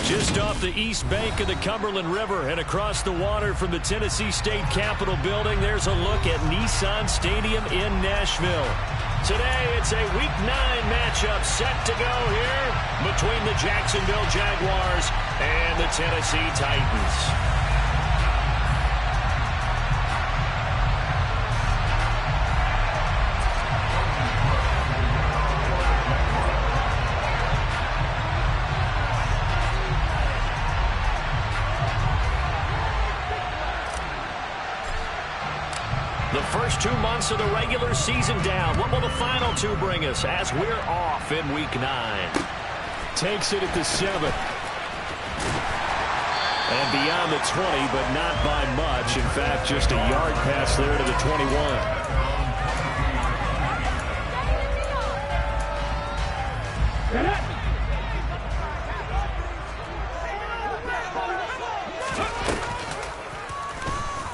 Just off the east bank of the Cumberland River and across the water from the Tennessee State Capitol building, there's a look at Nissan Stadium in Nashville. Today, it's a Week 9 matchup set to go here between the Jacksonville Jaguars and the Tennessee Titans. The first 2 months of the regular season down. What will the final 2 bring us as we're off in Week 9? Takes it at the 7. And beyond the 20, but not by much. In fact, just a yard pass there to the 21.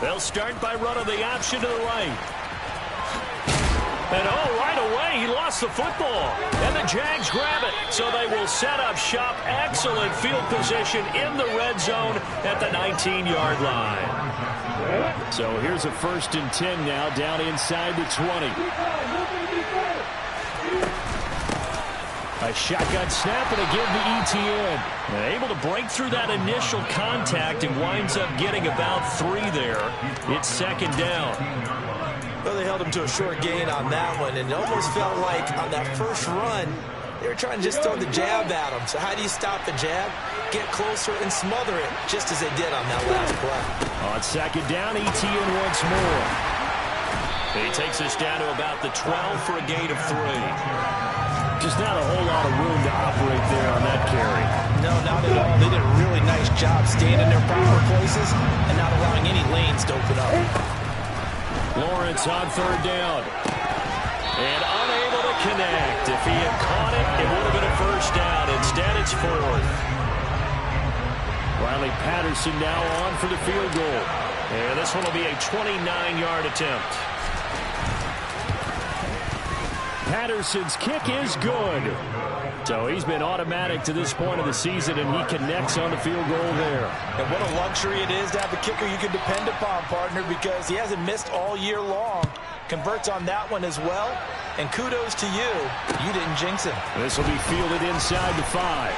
They'll start by running the option to the right. And right away, he lost the football. And the Jags grab it. So they will set up shop. Excellent field position in the red zone at the 19-yard line. So here's a 1st and 10 now down inside the 20. A shotgun snap and a give to Etienne. And able to break through that initial contact and winds up getting about 3 there. It's 2nd down. Well, they held him to a short gain on that one, and it almost felt like on that first run, they were trying to just throw the jab at him. So how do you stop the jab? Get closer and smother it, just as they did on that last play. On 2nd down, Etienne once more. He takes us down to about the 12 for a gain of 3. Just not a whole lot of room to operate there on that carry. No, not at all. They did a really nice job staying in their proper places and not allowing any lanes to open up. Lawrence on 3rd down. And unable to connect. If he had caught it, it would have been a 1st down. Instead, it's 4th. Riley Patterson now on for the field goal. And this one will be a 29-yard attempt. Patterson's kick is good. So he's been automatic to this point of the season, and he connects on the field goal there. And what a luxury it is to have a kicker you can depend upon, partner, because he hasn't missed all year long. Converts on that one as well. And kudos to you. You didn't jinx him. This will be fielded inside the 5.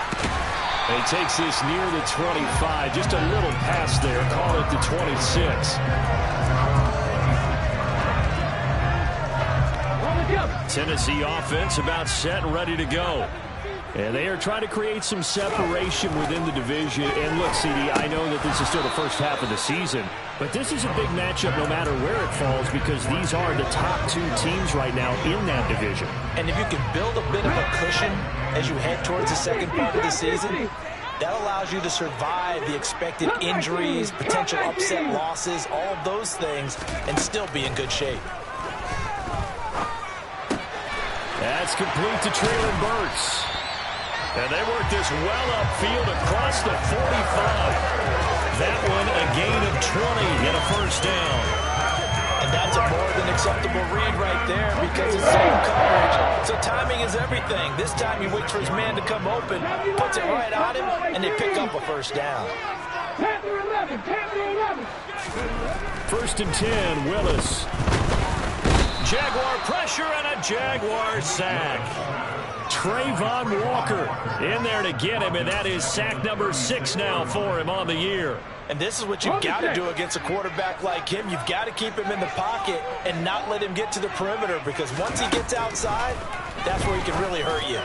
And he takes this near the 25. Just a little pass there. Call it the 26. Tennessee offense about set and ready to go. And they are trying to create some separation within the division. And look, CD, I know that this is still the first half of the season, but this is a big matchup no matter where it falls, because these are the top 2 teams right now in that division. And if you can build a bit of a cushion as you head towards the second part of the season, that allows you to survive the expected injuries, potential upset losses, all of those things, and still be in good shape. That's complete to Traylon Burks. And they work this well upfield across the 45. That one a gain of 20 and a 1st down. And that's a more than acceptable read right there, because it's zone coverage. So timing is everything. This time he waits for his man to come open, puts it right on him, and they pick up a 1st down. 1st and 10, Willis. Jaguar pressure and a Jaguar sack. Trayvon Walker in there to get him, and that is sack number 6 now for him on the year. And this is what you've got to do against a quarterback like him. You've got to keep him in the pocket and not let him get to the perimeter, because once he gets outside, that's where he can really hurt you.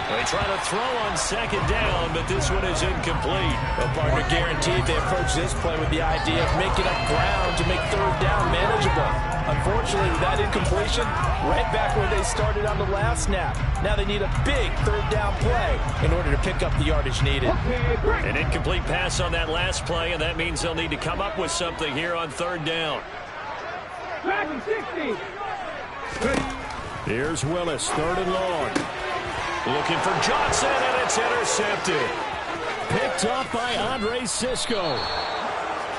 They try to throw on 2nd down, but this one is incomplete. Well, partner, guaranteed they approach this play with the idea of making up ground to make 3rd down manageable. Unfortunately, with that incompletion, right back where they started on the last snap. Now they need a big 3rd down play in order to pick up the yardage needed. An incomplete pass on that last play, and that means they'll need to come up with something here on 3rd down. Here's Willis, 3rd and long. Looking for Johnson, and it's intercepted. Picked up by Andre Sisco.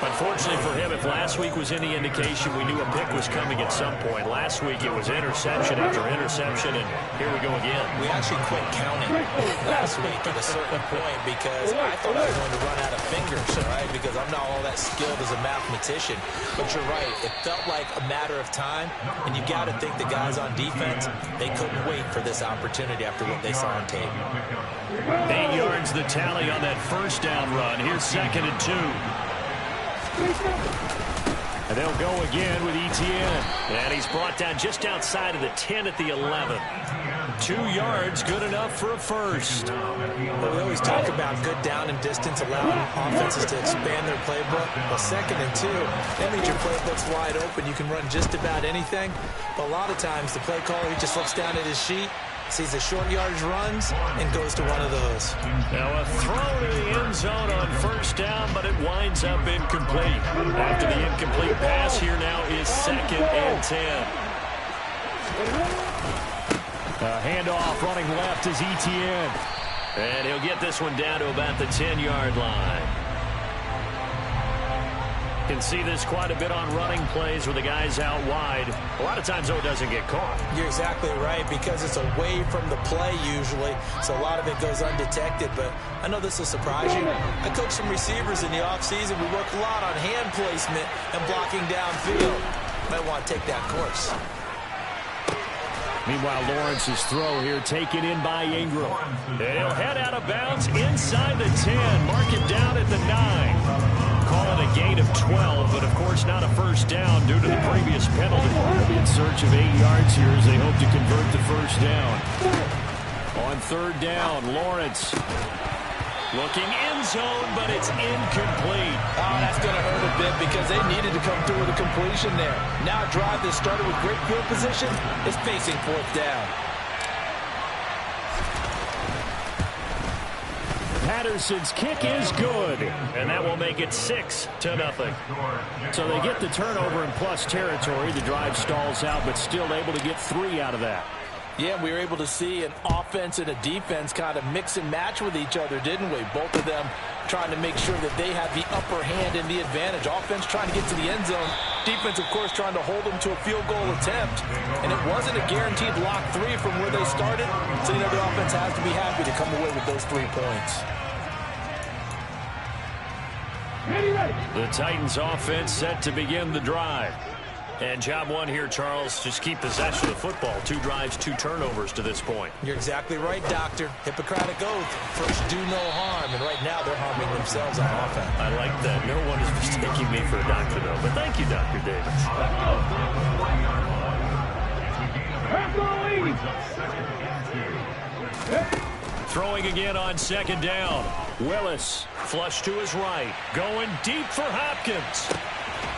Unfortunately for him, if last week was any indication, we knew a pick was coming at some point. Last week it was interception after interception, and here we go again. We actually quit counting last week at a certain point because I thought I was going to run out of fingers, right? Because I'm not all that skilled as a mathematician. But you're right. It felt like a matter of time, and you got to think the guys on defense, they couldn't wait for this opportunity after what they saw on tape. 8 yards the tally on that first down run. Here's 2nd and 2. And they'll go again with Etienne. And he's brought down just outside of the 10 at the 11. 2 yards, good enough for a first. Well, we always talk about good down and distance, allowing offenses to expand their playbook. Well, 2nd and 2, that means your playbook's wide open. You can run just about anything. But a lot of times, the play caller, he just looks down at his sheet, sees the short yardage runs, and goes to one of those. Now a throw to the end zone on first down, but it winds up incomplete. After the incomplete pass, here now is 2nd and 10. A handoff running left is Etienne. And he'll get this one down to about the 10-yard line. Can see this quite a bit on running plays with the guys out wide. A lot of times, though, it doesn't get caught. You're exactly right, because it's away from the play usually, so a lot of it goes undetected. But I know this will surprise you. I coach some receivers in the offseason. We work a lot on hand placement and blocking downfield. Might want to take that course. Meanwhile, Lawrence's throw here taken in by Ingram. And he'll head out of bounds inside the 10. Mark it down at the 9. Call it a gain of 12, but of course not a first down due to the previous penalty. They'll be in search of 8 yards here as they hope to convert the first down. On 3rd down, Lawrence looking end zone, but it's incomplete. Oh, that's going to hurt a bit because they needed to come through with a completion there. Now a drive that started with great field position is facing 4th down. Patterson's kick is good, and that will make it 6-0. So they get the turnover in plus territory. The drive stalls out, but still able to get 3 out of that. Yeah, we were able to see an offense and a defense kind of mix and match with each other, didn't we? Both of them trying to make sure that they have the upper hand and the advantage. Offense trying to get to the end zone. Defense, of course, trying to hold them to a field goal attempt. And it wasn't a guaranteed lock 3 from where they started. So, you know, the offense has to be happy to come away with those 3 points. The Titans offense set to begin the drive. And job one here, Charles, just keep possession of the football. 2 drives, 2 turnovers to this point. You're exactly right, Doctor. Hippocratic oath. First, do no harm. And right now, they're harming themselves on offense. I like that. No one is mistaking me for a doctor, though. But thank you, Dr. Davis. Throwing again on 2nd down. Willis, flush to his right. Going deep for Hopkins.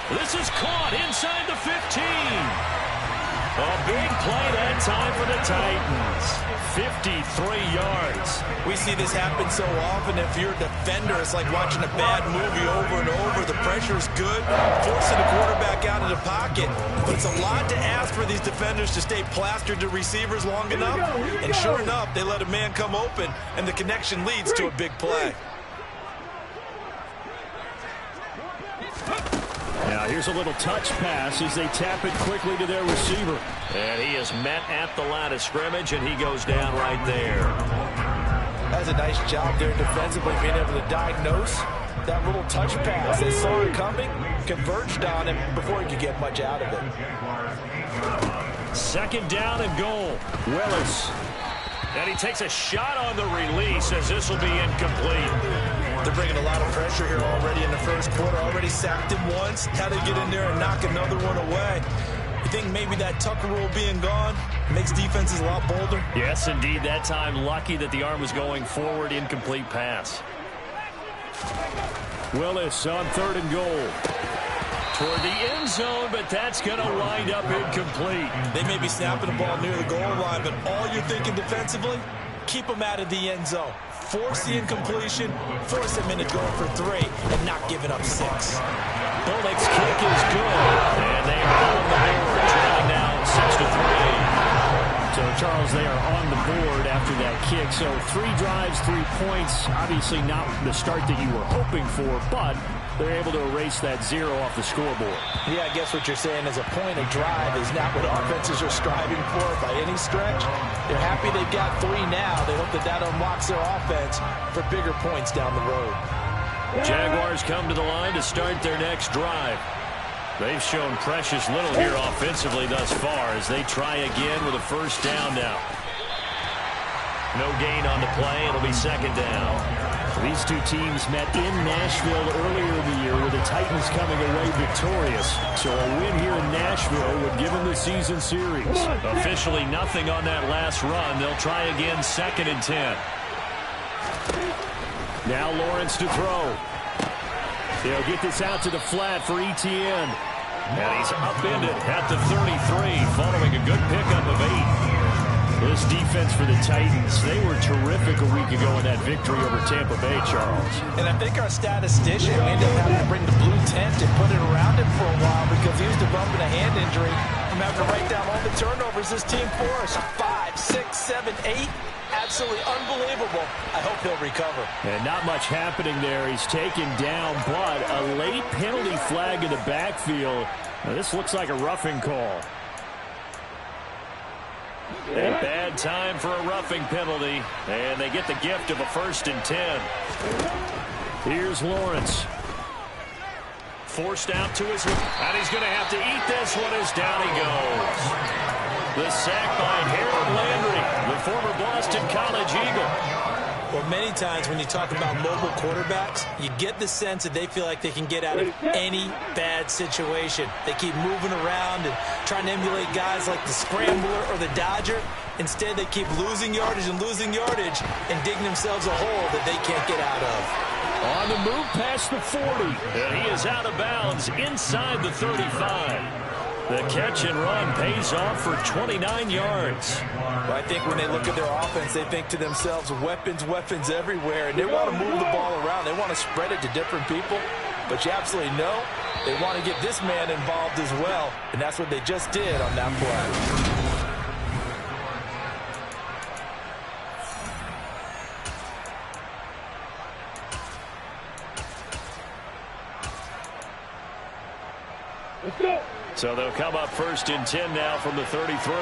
This is caught inside the 15. A big play that time for the Titans. 53 yards. We see this happen so often. If you're a defender, it's like watching a bad movie over and over. The pressure is good, forcing the quarterback out of the pocket. But it's a lot to ask for these defenders to stay plastered to receivers long enough. And sure enough, they let a man come open, and the connection leads to a big play. Now here's a little touch pass as they tap it quickly to their receiver. And he is met at the line of scrimmage, and he goes down right there. That's a nice job there defensively, being able to diagnose that little touch pass. They saw it coming, converged on him before he could get much out of it. 2nd down and goal. Willis. And he takes a shot on the release as this will be incomplete. They're bringing a lot of pressure here already in the first quarter. Already sacked him once. Had to get in there and knock another one away. You think maybe that Tucker rule being gone makes defenses a lot bolder? Yes, indeed. That time, lucky that the arm was going forward. Incomplete pass. Willis on 3rd and goal. Toward the end zone, but that's going to wind up incomplete. They may be snapping the ball near the goal line, but all you're thinking defensively, keep them out of the end zone. Force the incompletion, force them into going for 3, and not giving up 6. Bullock's kick is good, and they are on the board, trailing now 6-3. So, Charles, they are on the board after that kick. So 3 drives, 3 points. Obviously not the start that you were hoping for, but they're able to erase that 0 off the scoreboard. Yeah, I guess what you're saying is a point of drive is not what offenses are striving for by any stretch. They're happy they've got 3 now. They hope that that unlocks their offense for bigger points down the road. Jaguars come to the line to start their next drive. They've shown precious little here offensively thus far as they try again with a first down now. No gain on the play. It'll be second down. These two teams met in Nashville earlier in the year with the Titans coming away victorious. So a win here in Nashville would give them the season series. Officially nothing on that last run. They'll try again, 2nd and 10. Now Lawrence to throw. They'll get this out to the flat for Etienne. And he's upended at the 33 following a good pickup of 8. This defense for the Titans, they were terrific a week ago in that victory over Tampa Bay, Charles. And I think our statistician ended up having to bring the blue tent and put it around him for a while because he was developing a hand injury from having to write down all the turnovers this team forced. 5, 6, 7, 8. Absolutely unbelievable. I hope he'll recover. And not much happening there. He's taken down, but a late penalty flag in the backfield. Now, this looks like a roughing call. A bad time for a roughing penalty, and they get the gift of a 1st and 10. Here's Lawrence. Forced out to his, and he's going to have to eat this one as down he goes. The sack by Harold Landry, the former Boston College Eagle. Well, many times when you talk about mobile quarterbacks, you get the sense that they feel like they can get out of any bad situation. They keep moving around and trying to emulate guys like the Scrambler or the Dodger. Instead, they keep losing yardage and digging themselves a hole that they can't get out of. On the move past the 40, and he is out of bounds inside the 35. The catch and run pays off for 29 yards. Well, I think when they look at their offense, they think to themselves, weapons, weapons everywhere, and they want to move the ball around. They want to spread it to different people, but you absolutely know they want to get this man involved as well, and that's what they just did on that play. Let's go. So they'll come up 1st and 10 now from the 33.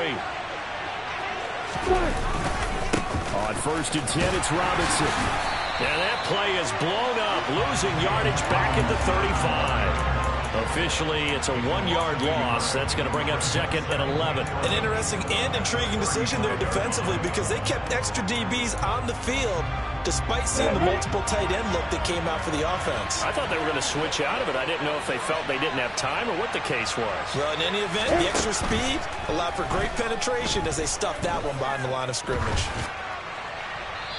On 1st and 10, it's Robinson. And that play is blown up, losing yardage back at the 35. Officially, it's a 1-yard loss. That's going to bring up 2nd and 11. An interesting and intriguing decision there defensively because they kept extra DBs on the field despite seeing the multiple tight end look that came out for the offense. I thought they were going to switch out of it. I didn't know if they felt they didn't have time or what the case was. Well, in any event, the extra speed allowed for great penetration as they stuffed that one behind the line of scrimmage.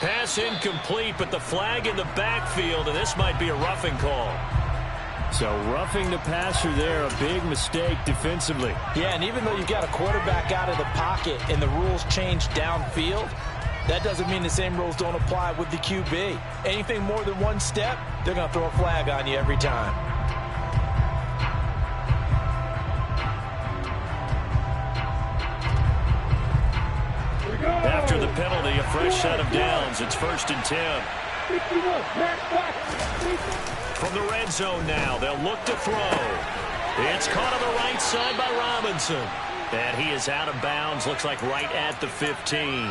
Pass incomplete, but the flag in the backfield, and this might be a roughing call. So roughing the passer there, a big mistake defensively. Yeah, and even though you've got a quarterback out of the pocket and the rules change downfield, that doesn't mean the same rules don't apply with the QB. Anything more than one step, they're going to throw a flag on you every time. After the penalty, a fresh set of downs. It's 1st and 10. From the red zone now, they'll look to throw. It's caught on the right side by Robinson. And he is out of bounds, looks like right at the 15.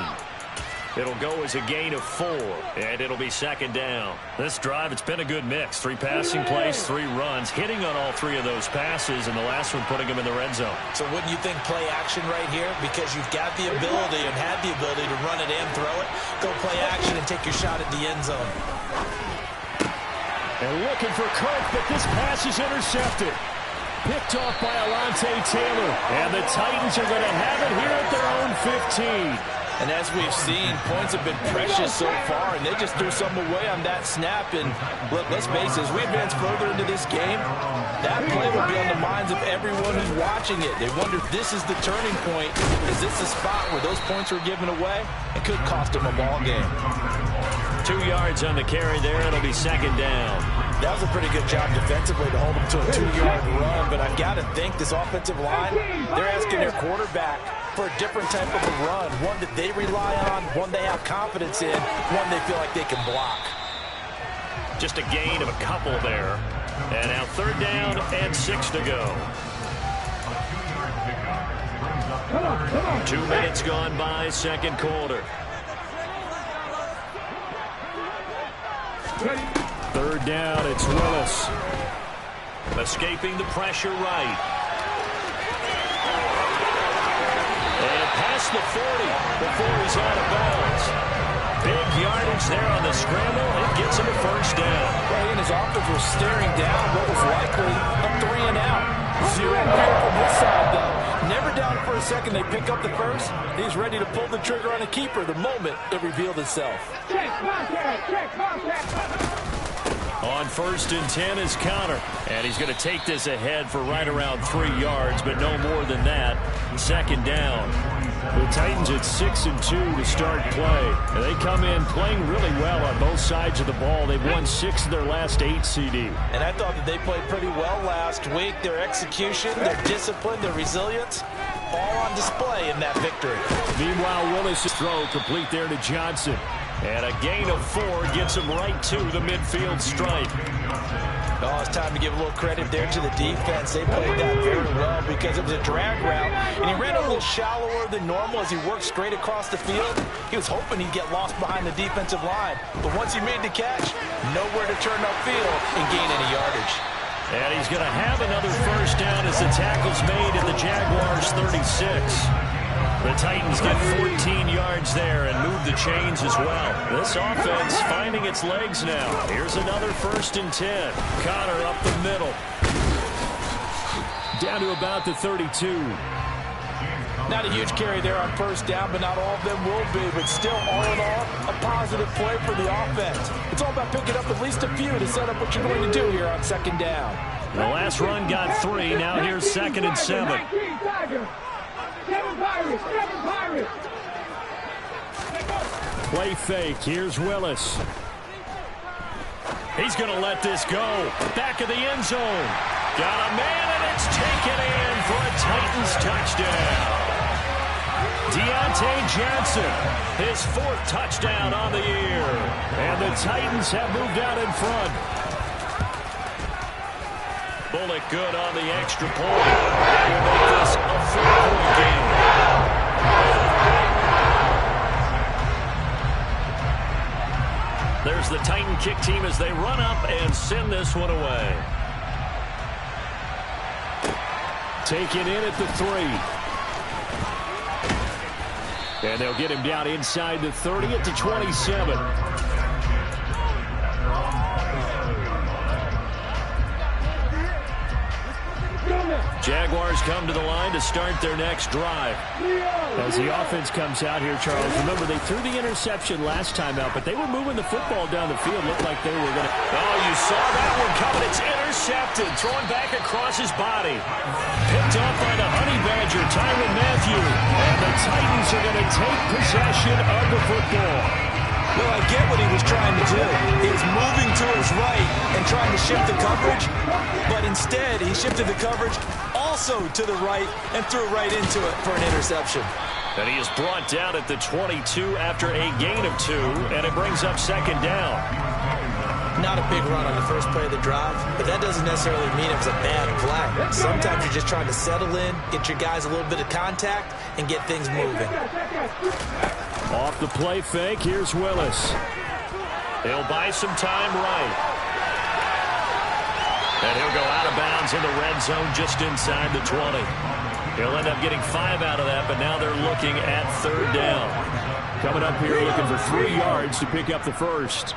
It'll go as a gain of 4, and it'll be 2nd down. This drive, it's been a good mix. 3 passing plays, 3 runs, hitting on all 3 of those passes, and the last one putting them in the red zone. So wouldn't you think play action right here? Because you've got the ability and had the ability to run it and throw it. Go play action and take your shot at the end zone. And looking for Kirk, but this pass is intercepted. Picked off by Alontae Taylor. And the Titans are going to have it here at their own 15. And as we've seen, points have been precious so far, and they just threw something away on that snap. And look, let's face it, as we advance further into this game, that play will be on the minds of everyone who's watching it. They wonder if this is the turning point. Is this the spot where those points were given away? It could cost them a ball game. 2 yards on the carry there. It'll be 2nd down. That was a pretty good job defensively to hold them to a 2-yard run, but I've got to think this offensive line, they're asking their quarterback for a different type of a run, one that they rely on, one they have confidence in, one they feel like they can block. Just a gain of a couple there. And now 3rd down and 6 to go. 2 minutes gone by, 2nd quarter. 3rd down, it's Willis. Escaping the pressure right. And past the 40 before he's out of bounds. Big yardage there on the scramble. It gets him a 1st down. Well, he and his offense were staring down what was likely a 3 and out. 0 here from this side, though. Never down for a second. They pick up the first. He's ready to pull the trigger on a keeper the moment it revealed itself. On 1st and 10 is Connor. And he's going to take this ahead for right around 3 yards, but no more than that. 2nd down. The Titans at 6 and 2 to start play. And they come in playing really well on both sides of the ball. They've won 6 of their last 8 CD. And I thought that they played pretty well last week. Their execution, their discipline, their resilience, all on display in that victory. Meanwhile, Willis' throw complete there to Johnson. And a gain of 4 gets him right to the midfield stripe. Oh, it's time to give a little credit there to the defense. They played that very well because it was a drag route, and he ran a little shallower than normal as he worked straight across the field. He was hoping he'd get lost behind the defensive line, but once he made the catch, nowhere to turn upfield and gain any yardage. And he's going to have another 1st down as the tackle's made at the Jaguars' 36. The Titans get 14 yards there and move the chains as well. This offense finding its legs now. Here's another 1st and 10. Connor up the middle. Down to about the 32. Not a huge carry there on 1st down, but not all of them will be. But still, all in all, a positive play for the offense. It's all about picking up at least a few to set up what you're going to do here on 2nd down. The last run got 3. Now here's 2nd and 7. Play fake. Here's Willis. He's going to let this go. Back of the end zone. Got a man, and it's taken in for a Titans touchdown. Deontay Johnson, his 4th touchdown on the year. And the Titans have moved out in front. Bullock good on the extra point. We'll make this a 4-point game. There's the Titan kick team as they run up and send this one away. Taken in at the 3. And they'll get him down inside the 30 at the 27. Jaguars come to the line to start their next drive. As the offense comes out here, Charles, remember they threw the interception last time out, but they were moving the football down the field. Looked like they were going to... Oh, you saw that one coming. It's intercepted. Throwing back across his body. Picked up by the Honey Badger, Tyrann Mathieu. And the Titans are going to take possession of the football. Well, I get what he was trying to do. He was moving to his right and trying to shift the coverage, but instead he shifted the coverage also to the right and threw right into it for an interception. And he is brought down at the 22 after a gain of 2, and it brings up 2nd down. Not a big run on the first play of the drive, but that doesn't necessarily mean it was a bad play. Sometimes you're just trying to settle in, get your guys a little bit of contact, and get things moving. Off the play fake, here's Willis. He'll buy some time right. And he'll go out of bounds in the red zone just inside the 20. He'll end up getting 5 out of that, but now they're looking at 3rd down. Coming up here looking for 3 yards to pick up the 1st.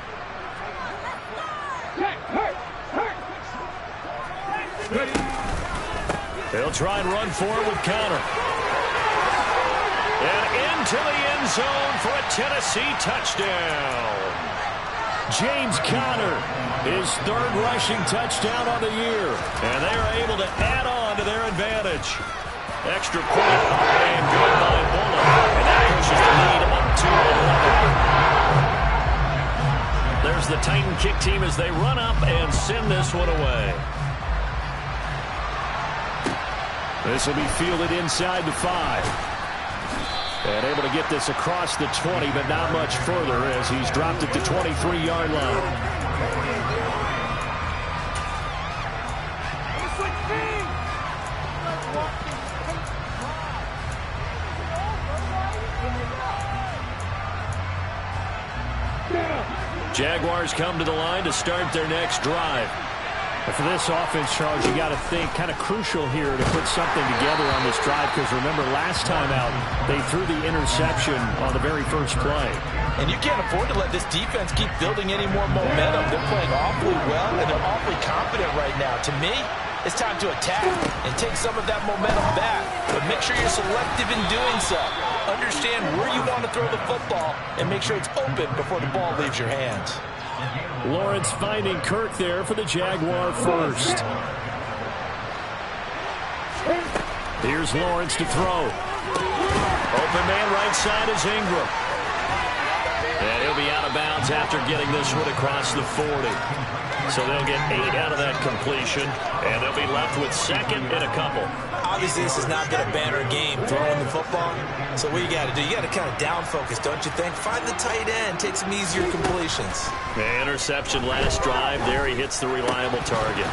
They'll try and run forward with Connor. And into the end zone for a Tennessee touchdown. James Conner, his 3rd rushing touchdown on the year. And they are able to add on to their advantage. Extra point and good by Bullock. And that pushes the lead up to 11. There's the Titan kick team as they run up and send this one away. This will be fielded inside the 5. And able to get this across the 20, but not much further as he's dropped at the 23-yard line. Jaguars come to the line to start their next drive. But for this offense, Charles, you got to think kind of crucial here to put something together on this drive, because remember last time out they threw the interception on the very first play. And you can't afford to let this defense keep building any more momentum. They're playing awfully well, and they're awfully confident right now. To me, it's time to attack and take some of that momentum back. But make sure you're selective in doing so. Understand where you want to throw the football and make sure it's open before the ball leaves your hands. Lawrence finding Kirk there for the Jaguar first. Here's Lawrence to throw. Open man right side is Ingram. And he'll be out of bounds after getting this one across the 40. So they'll get 8 out of that completion, and they'll be left with second and a couple. Obviously, this has not been a banner game throwing the football. So what you got to do, you got to kind of down focus, don't you think? Find the tight end, take some easier completions. Interception last drive. There he hits the reliable target.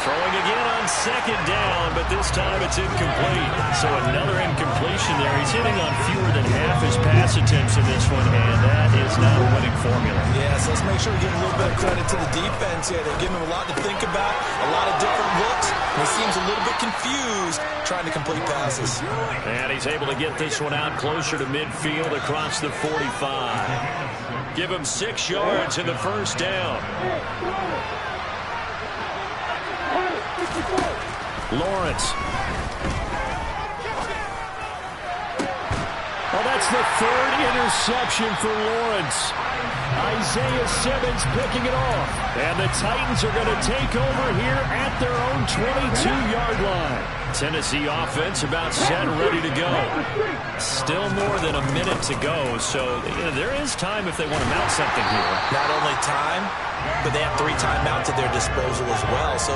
Throwing again on second down, but this time it's incomplete. So another incompletion there. He's hitting on fewer than half his pass attempts in this one, and that is not a winning formula. Yeah, so let's make sure we give a little bit of credit to the defense here. They're giving him a lot to think about, a lot of different looks, and he seems a little bit confused trying to complete passes. And he's able to get this one out closer to midfield across the 45. Give him 6 yards in the first down. Lawrence. Oh, that's the 3rd interception for Lawrence. Isaiah Simmons picking it off. And the Titans are going to take over here at their own 22-yard line. Tennessee offense about set and ready to go. Still more than a minute to go, so there is time if they want to mount something here. Not only time, but they have 3 timeouts at their disposal as well. So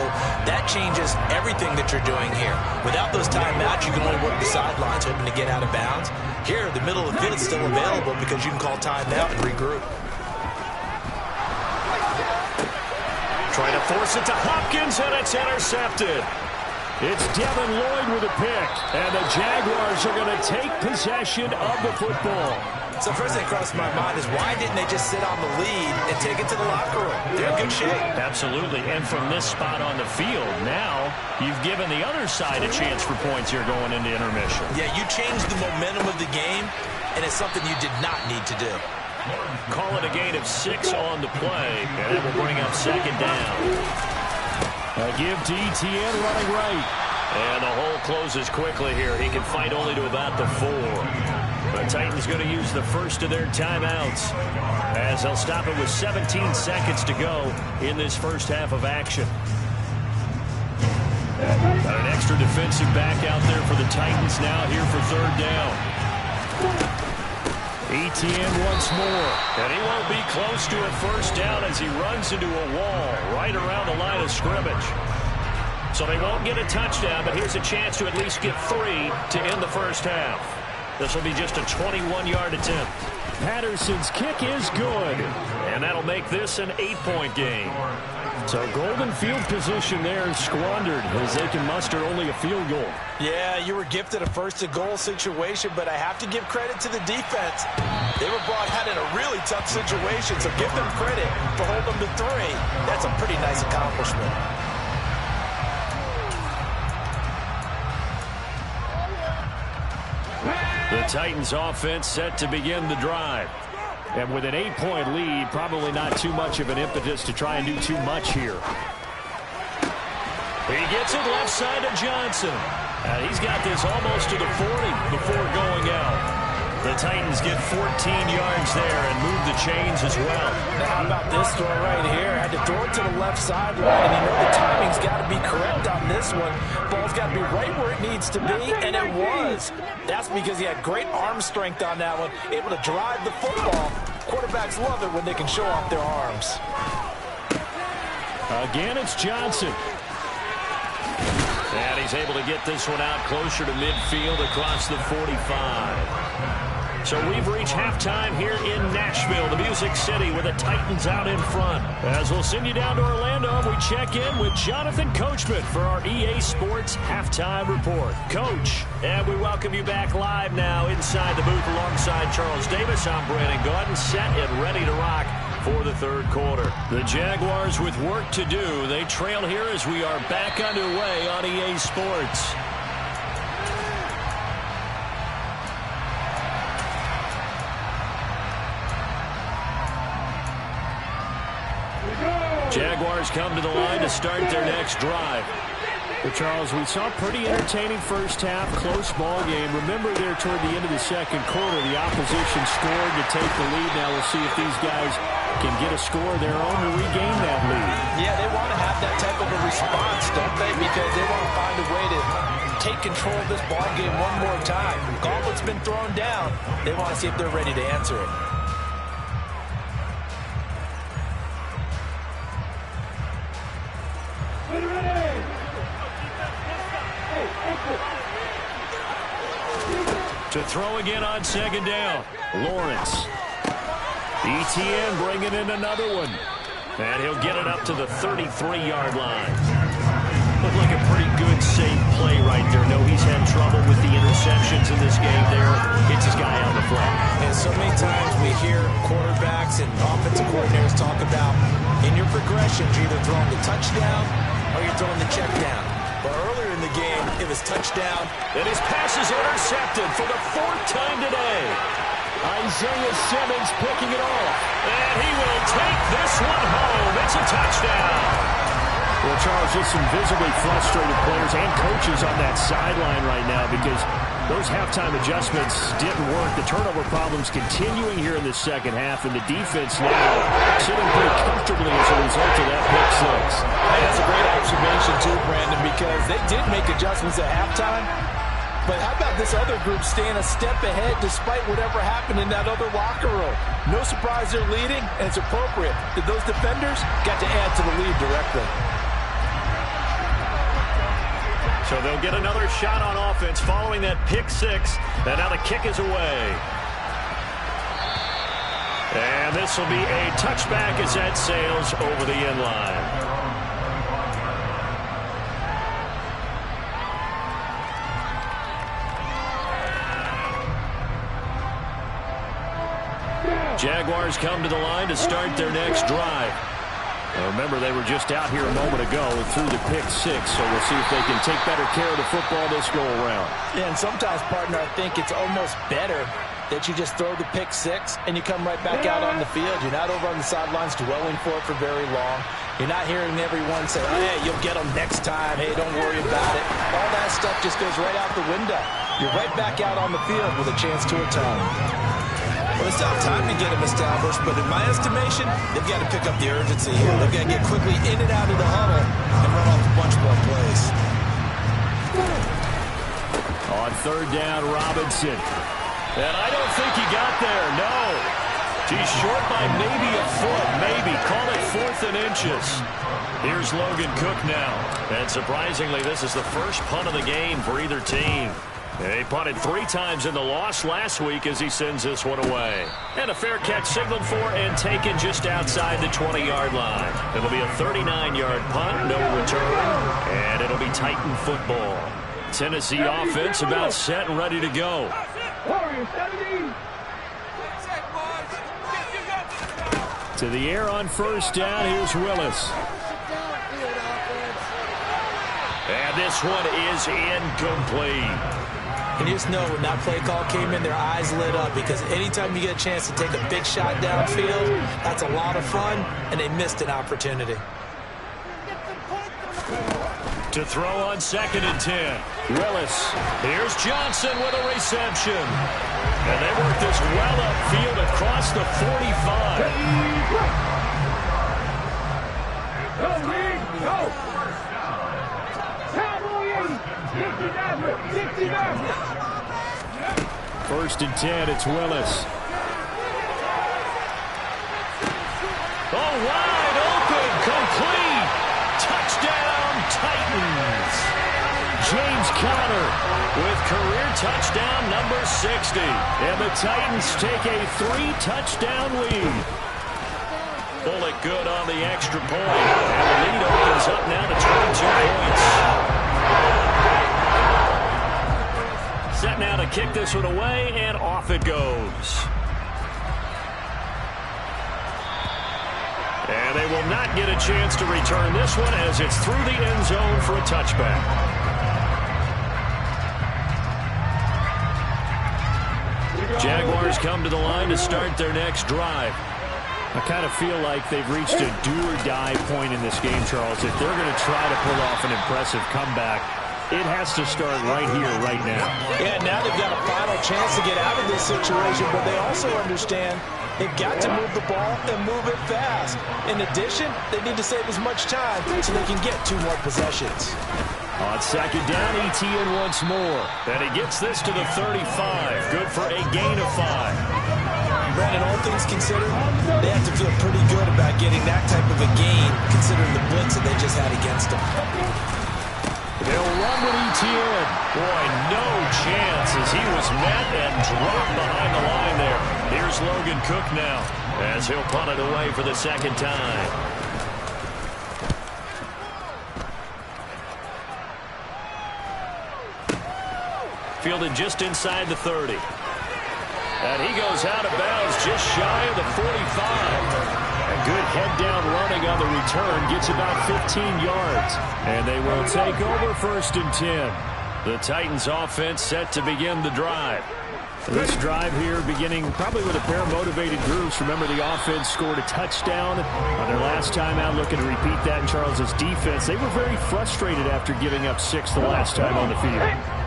that changes everything that you're doing here. Without those timeouts, you can only work the sidelines, hoping to get out of bounds. Here, the middle of the field is still available because you can call timeout and regroup. Trying to force it to Hopkins, and it's intercepted. It's Devin Lloyd with a pick, and the Jaguars are going to take possession of the football. So first thing that crossed my mind is why didn't they just sit on the lead and take it to the locker room? They're in good shape. Absolutely, and from this spot on the field, now you've given the other side a chance for points here going into intermission. Yeah, you changed the momentum of the game, and it's something you did not need to do. Call it a gain of 6 on the play, and it will bring up second down. A give to ETN running right. And the hole closes quickly here. He can fight only to about the 4. The Titans going to use the first of their timeouts as they'll stop it with 17 seconds to go in this first half of action. Got an extra defensive back out there for the Titans now here for 3rd down. ETN once more, and he won't be close to a first down as he runs into a wall right around the line of scrimmage. So they won't get a touchdown, but here's a chance to at least get 3 to end the first half. This will be just a 21-yard attempt. Patterson's kick is good, and that'll make this an 8-point game. So golden field position there squandered as they can muster only a field goal. Yeah, you were gifted a first-and-goal situation, but I have to give credit to the defense. They were brought out in a really tough situation, so give them credit for holding them to 3. That's a pretty nice accomplishment. The Titans offense set to begin the drive. And with an 8-point lead, probably not too much of an impetus to try and do too much here. He gets it left side to Johnson. He's got this almost to the 40 before going out. The Titans get 14 yards there and move the chains as well. Now, how about this throw right here? Had to throw it to the left sideline, and you know the timing's got to be correct on this one. Ball's got to be right where it needs to be, and it was. That's because he had great arm strength on that one, able to drive the football. Quarterbacks love it when they can show off their arms. Again, it's Johnson. And he's able to get this one out closer to midfield across the 45. So we've reached halftime here in Nashville, the Music City, with the Titans out in front. As we'll send you down to Orlando, we check in with Jonathan Coachman for our EA Sports Halftime Report. Coach, and we welcome you back live now inside the booth alongside Charles Davis. I'm Brandon Gaudin, set and ready to rock for the third quarter. The Jaguars with work to do. They trail here as we are back underway on EA Sports. Jaguars come to the line to start their next drive. Well, Charles, we saw a pretty entertaining first half, close ball game. Remember there toward the end of the second quarter, the opposition scored to take the lead. Now we'll see if these guys can get a score of their own to regain that lead. Yeah, they want to have that type of a response, don't they? Because they want to find a way to take control of this ball game one more time. The gauntlet's been thrown down. They want to see if they're ready to answer it. To throw again on second down. Lawrence. ETN bringing in another one. And he'll get it up to the 33-yard line. Looked like a pretty good, safe play right there. No, he's had trouble with the interceptions in this game there. Gets his guy on the flat. And so many times we hear quarterbacks and offensive coordinators talk about in your progressions, you're either throwing the touchdown or you're throwing the check down. But earlier in the game, it was touchdown. And his pass is intercepted for the fourth time today. Isaiah Simmons picking it off. And he will take this one home. It's a touchdown. Well, Charles, just some visibly frustrated players and coaches on that sideline right now because those halftime adjustments didn't work. The turnover problems continuing here in the second half, and the defense now sitting pretty comfortably as a result of that pick six. Hey, that's a great observation too, Brandon, because they did make adjustments at halftime. But how about this other group staying a step ahead despite whatever happened in that other locker room? No surprise they're leading, and it's appropriate that those defenders got to add to the lead directly. So they'll get another shot on offense following that pick six. And now the kick is away. And this will be a touchback as that sails over the end line. Jaguars come to the line to start their next drive. Remember, they were just out here a moment ago and threw the pick six, so we'll see if they can take better care of the football this go-around. Yeah, and sometimes, partner, I think it's almost better that you just throw the pick six and you come right back out on the field. You're not over on the sidelines dwelling for it for very long. You're not hearing everyone say, oh, hey, you'll get them next time. Hey, don't worry about it. All that stuff just goes right out the window. You're right back out on the field with a chance to atone. Well, they still have time to get him established, but in my estimation, they've got to pick up the urgency here. They've got to get quickly in and out of the huddle and run off a bunch more plays. On third down, Robinson. And I don't think he got there, no. He's short by maybe a foot, maybe. Call it 4th and inches. Here's Logan Cook now. And surprisingly, this is the first punt of the game for either team. They punted 3 times in the loss last week as he sends this one away. And a fair catch signaled for and taken just outside the 20-yard line. It'll be a 39-yard punt, no return, and it'll be Titan football. Tennessee offense about set and ready to go. To the air on first down, here's Willis. And this one is incomplete. And you just know when that play call came in, their eyes lit up because anytime you get a chance to take a big shot downfield, that's a lot of fun, and they missed an opportunity. To throw on 2nd and 10. Willis. Here's Johnson with a reception. And they work this well upfield across the 45. Go! First and 10, it's Willis. Oh, wide open, complete. Touchdown, Titans. James Conner with career touchdown number 60. And the Titans take a 3-touchdown lead. Bullet good on the extra point. And the lead opens up now to 22 points. Set now to kick this one away, and off it goes. will not get a chance to return this one as it's through the end zone for a touchback. Jaguars come to the line to start their next drive. I kind of feel like they've reached a do-or-die point in this game, Charles. If they're going to try to pull off an impressive comeback, it has to start right here, right now. Yeah, now they've got a final chance to get out of this situation, but they also understand they've got to move the ball and move it fast. In addition, they need to save as much time so they can get 2 more possessions. On second down, Etienne once more. And he gets this to the 35. Good for a gain of 5. Brandon, all things considered, they have to feel pretty good about getting that type of a gain, considering the blitz that they just had against them. They'll run with Etienne. Boy, no chance as he was met and dropped behind the line there. Here's Logan Cook now as he'll punt it away for the second time. Fielded just inside the 30. And he goes out of bounds just shy of the 45. A good head-down running on the return gets about 15 yards. And they will take over 1st and 10. The Titans offense set to begin the drive. This drive here beginning probably with a pair of motivated groups. Remember, the offense scored a touchdown on their last time out, looking to repeat that in Charles's defense. They were very frustrated after giving up 6 the last time on the field.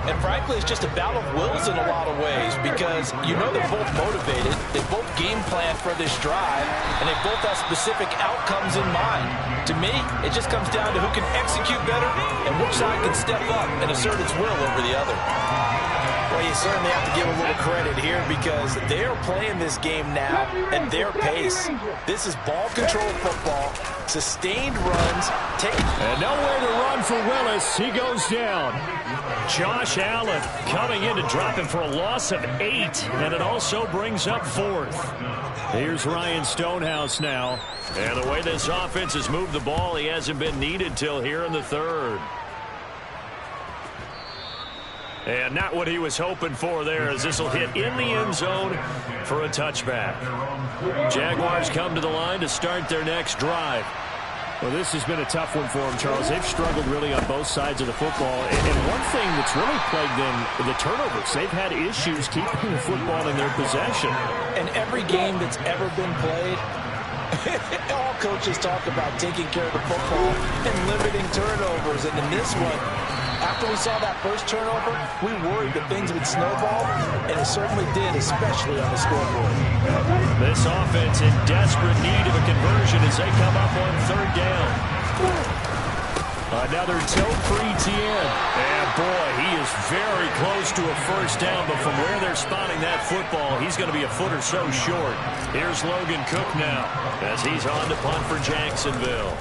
And frankly, it's just a battle of wills in a lot of ways because you know they're both motivated, they both game plan for this drive, and they both have specific outcomes in mind. To me, it just comes down to who can execute better and which side can step up and assert its will over the other. Well, you certainly have to give a little credit here because they are playing this game now at their pace. This is ball control football, sustained runs. And nowhere to run for Willis. He goes down. Josh Allen coming in to drop him for a loss of 8, and it also brings up 4th. Here's Ryan Stonehouse now. And the way this offense has moved the ball, he hasn't been needed till here in the 3rd. And not what he was hoping for there as this will hit in the end zone for a touchback. Jaguars come to the line to start their next drive. Well, this has been a tough one for them, Charles. They've struggled really on both sides of the football. And one thing that's really plagued them, the turnovers. They've had issues keeping the football in their possession. And every game that's ever been played, all coaches talk about taking care of the football and limiting turnovers. And in this one, after we saw that first turnover, we worried that things would snowball, and it certainly did, especially on the scoreboard. This offense in desperate need of a conversion as they come up on 3rd down. Another tote for Etienne. And boy, he is very close to a 1st down, but from where they're spotting that football, he's going to be a foot or so short. Here's Logan Cook now as he's on to punt for Jacksonville.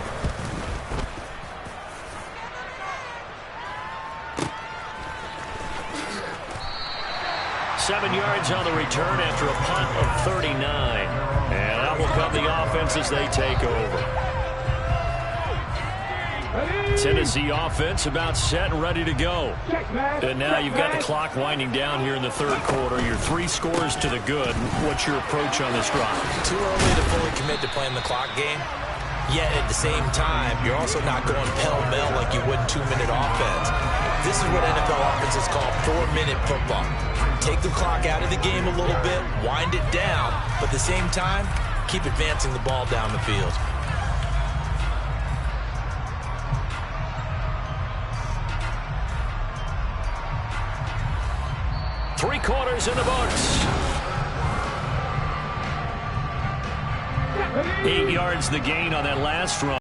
Seven yards on the return after a punt of 39. And out will come the offense as they take over. Tennessee offense about set and ready to go. And now you've got the clock winding down here in the 3rd quarter. Your 3 scores to the good. What's your approach on this drive? Too early to fully commit to playing the clock game. Yet at the same time, you're also not going pell-mell like you would 2-minute offense. This is what NFL offenses call 4-minute football. Take the clock out of the game a little bit, wind it down, but at the same time, keep advancing the ball down the field. Three quarters in the books. 8 yards the gain on that last run.